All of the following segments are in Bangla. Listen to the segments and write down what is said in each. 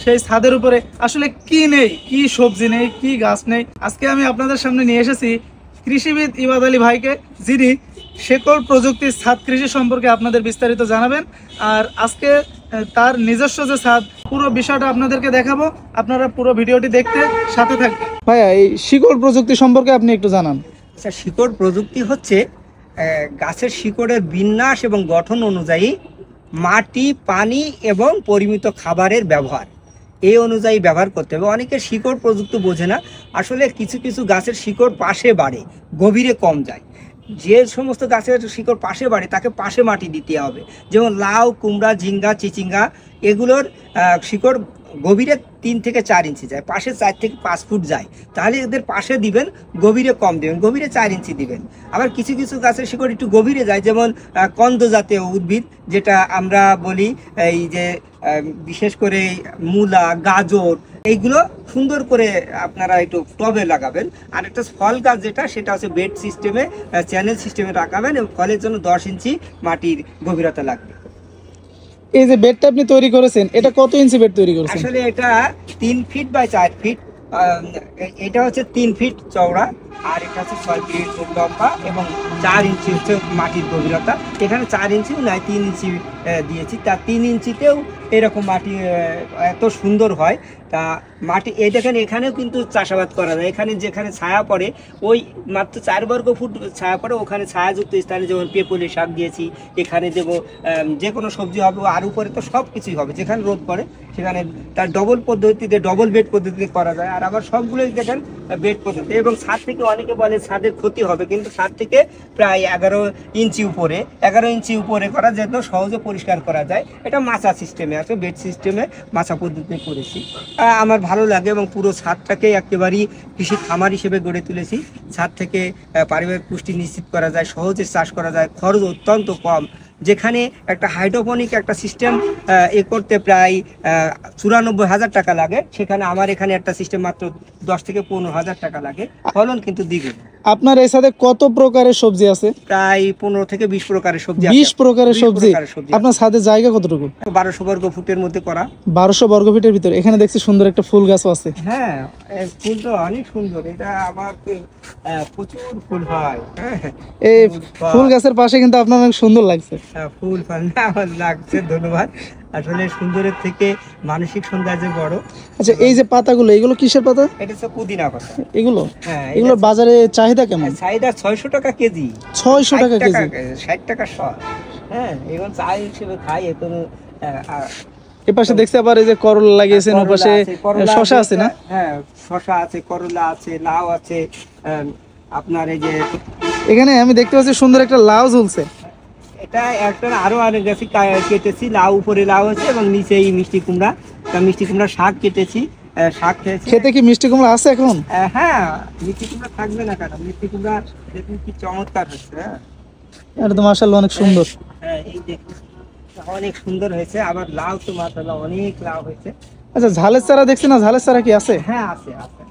সেই ছাদের উপরে আসলে কি নেই, কি সবজি নেই, কি গাছ নেই। আজকে আমি আপনাদের সামনে নিয়ে এসেছি কৃষিবিদ ইবাদ আলী ভাইকে, যিনি শেকড় প্রযুক্তির ছাদ কৃষি সম্পর্কে আপনাদের বিস্তারিত জানাবেন। আর আজকে তার নিজস্ব যে ছাদ, পুরো বিষয়টা আপনাদেরকে দেখাবো। আপনারা পুরো ভিডিওটি দেখতে সাথে থাকবেন। ভাইয়া, এই শিকড় প্রযুক্তি সম্পর্কে আপনি একটু জানান। আচ্ছা, শিকড় প্রযুক্তি হচ্ছে গাছের শিকড়ের বিন্যাস এবং গঠন অনুযায়ী মাটি, পানি এবং পরিমিত খাবারের ব্যবহার এই অনুযায়ী ব্যবহার করতে হবে। অনেকে শিকড় প্রযুক্তি বোঝে না। আসলে কিছু কিছু গাছের শিকড় পাশে বাড়ে, গভীরে কম যায়। যে সমস্ত গাছের শিকড় পাশে বাড়ে তাকে পাশে মাটি দিতে হবে। যেমন লাউ, কুমড়া, ঝিঙ্গা, চিচিঙ্গা, এগুলোর শিকড় গভীরে 3 থেকে 4 ইঞ্চি যায়, পাশে 4 থেকে 5 ফুট যায়। তাহলে এদের পাশে দিবেন, গভীরে কম দিবেন, গভীরে 4 ইঞ্চি দিবেন। আবার কিছু কিছু গাছের শিকড় একটু গভীরে যায়, যেমন কন্দ জাতীয় উদ্ভিদ, যেটা আমরা বলি এই যে বিশেষ করে মূলা, গাজর, এইগুলো সুন্দর করে আপনারা একটু টবে লাগাবেন। আর একটা ফল গাছ যেটা, সেটা হচ্ছে বেড সিস্টেমে, চ্যানেল সিস্টেমে লাগাবেন এবং ফলের জন্য 10 ইঞ্চি মাটির গভীরতা লাগবে। এই যে বেডটা আপনি তৈরি করেছেন, এটা কত ইঞ্চি বেড তৈরি করেছেন? আসলে এটা 3 ফিট বাই 4 ফিট। এটা হচ্ছে 3 ফিট চওড়া, আর এটা হচ্ছে 6 ফিট লম্বা এবং 4 ইঞ্চি হচ্ছে মাটির গভীরতা। এখানে 4 ইঞ্চিও নয়, 3 ইঞ্চি দিয়েছি। তা 3 ইঞ্চিতেও এরকম মাটি এত সুন্দর হয়। তা মাটি এই দেখেন, এখানেও কিন্তু চাষাবাদ করা যায়। এখানে যেখানে ছায়া পড়ে, ওই মাত্র 4 বর্গ ফুট ছায়া পড়ে, ওখানে ছায়াযুক্ত স্থানে যেমন পেঁপলি শাক দিয়েছি, এখানে দেবো যে কোনো সবজি হবে। আর উপরে তো সব কিছুই হবে, যেখানে রোদ পড়ে সেখানে তার ডবল পদ্ধতিতে, ডবল বেড পদ্ধতিতে করা যায়। আর আবার সবগুলোই দেখেন বেড পদ্ধতি। এবং ছাদ থেকে অনেকে বলে ছাদের ক্ষতি হবে, কিন্তু ছাদ থেকে প্রায় 11 ইঞ্চি উপরে, 11 ইঞ্চি উপরে করা যেত, সহজে পরিষ্কার করা যায়। এটা মাচা সিস্টেমে আছে, বেড সিস্টেমে মাচা পদ্ধতিতে করেছি। আমার ভালো লাগে এবং পুরো ছাদটাকে একেবারেই কৃষি খামার হিসেবে গড়ে তুলেছি। ছাদ থেকে পারিবারিক পুষ্টি নিশ্চিত করা যায়, সহজে চাষ করা যায়, খরচ অত্যন্ত কম। যেখানে একটা হাইড্রোপনিক একটা সিস্টেম করতে প্রায় 94,000 টাকা লাগে, সেখানে আমার এখানে একটা সিস্টেম মাত্র 10 থেকে 15,000 টাকা লাগে। ফলন কিন্তু দ্বিগুণ। আপনার এই সাথে কত প্রকারের সবজি আছে? প্রায় 15 থেকে 20 প্রকারের সবজি। 20 প্রকারের সবজি। আপনার ছাদের জায়গা কতটুকু? 1200 বর্গ ফুটের মধ্যে করা। 1200 বর্গ ফিটের ভিতরে এখানে দেখছি সুন্দর একটা ফুল গাছও আছে। হ্যাঁ, ফুল তো অনেক সুন্দর। এটা আমার প্রচুর ফুল হয়। এই ফুল গাছের পাশে কিন্তু আপনার অনেক সুন্দর লাগছে। ফুল ফল না, আমার লাগছে, ধন্যবাদ। আসলে সুন্দরের থেকে মানসিক সৌন্দর্য বড়। আচ্ছা, এই যে পাতাগুলো, এগুলো কিসের পাতা? এটা হচ্ছে পুদিনা পাতা। এগুলো? হ্যাঁ, এগুলোর বাজারে চাহিদা কেমন? চাহিদা 600 টাকা কেজি। 600 টাকা কেজি? 60 টাকা শ। হ্যাঁ, এখন চাই হিসেবে খাই। এখন এপাশে দেখছি আবার এই যে করলা লাগিয়েছেন, ওপাশে শসা আছে না? হ্যাঁ, শসা আছে, করলা আছে, লাউ আছে। আপনার এই যে এখানে আমি দেখতে পাচ্ছি সুন্দর একটা লাউ ঝুলছে। এটা একটা আরো অনেক গাছি কেটেছি। লাউ, উপরে লাউ আছে এবং নিচে এই মিষ্টি কুমড়া। তা মিষ্টি কুমড়া শাক কেটেছি, শাক খেয়েছি। খেতে কি মিষ্টি কুমড়া আছে এখন? হ্যাঁ, মিষ্টি কুমড়া থাকবে না কেন? মিষ্টি কুমড়া দেখুন কি চমৎকার হচ্ছে। হ্যাঁ, এটা তো মাশাআল্লাহ অনেক সুন্দর। হ্যাঁ, এই দেখুন অনেক সুন্দর হয়েছে। আবার লাউ তো মাশাআল্লাহ অনেক লাউ হয়েছে। আচ্ছা, ঝালের চারা দেখছি না, ঝালের চারা কি আছে? হ্যাঁ, আছে আছে।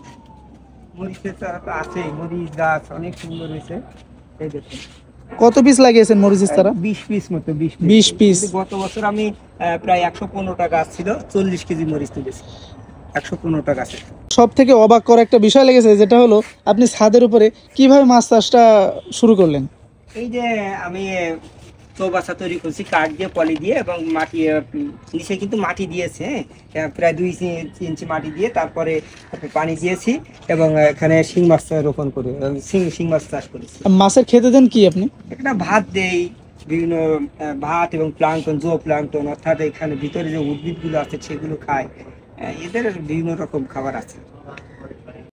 মরিচের চারা তো আছেই, মরিচ গাছ অনেক সুন্দর হয়েছে। এই দেখুন কত পিস লাগিয়েছেন মরিচের চারা? 20 পিস মতো। 20 পিস। গত বছর আমি প্রায় 115টা গাছ ছিল, 40 কেজি মরিচ তুলেছি 115টা গাছে। সব থেকে অবাক করা একটা বিষয় লেগেছে, যেটা হলো আপনি ছাদের উপরে কিভাবে মাছ চাষটা শুরু করলেন? এই যে আমি চৌবাচ্চা তৈরি করছি কাঠ দিয়ে, পলি দিয়ে, এবং মাটি নিচে কিন্তু মাটি দিয়েছে, প্রায় 2 ইঞ্চি মাটি দিয়ে, তারপরে পানি দিয়েছি এবং এখানে শিং মাছ রোপণ করে শিং মাছ চাষ করেছি। মাছের খেতে দেন কি আপনি? একটা ভাত দেই, বিভিন্ন ভাত এবং প্লাঙ্কটন, জো প্লাঙ্কটন, অর্থাৎ এখানে ভিতরে যে উদ্ভিদগুলো আছে সেগুলো খায়। এদের বিভিন্ন রকম খাবার আছে।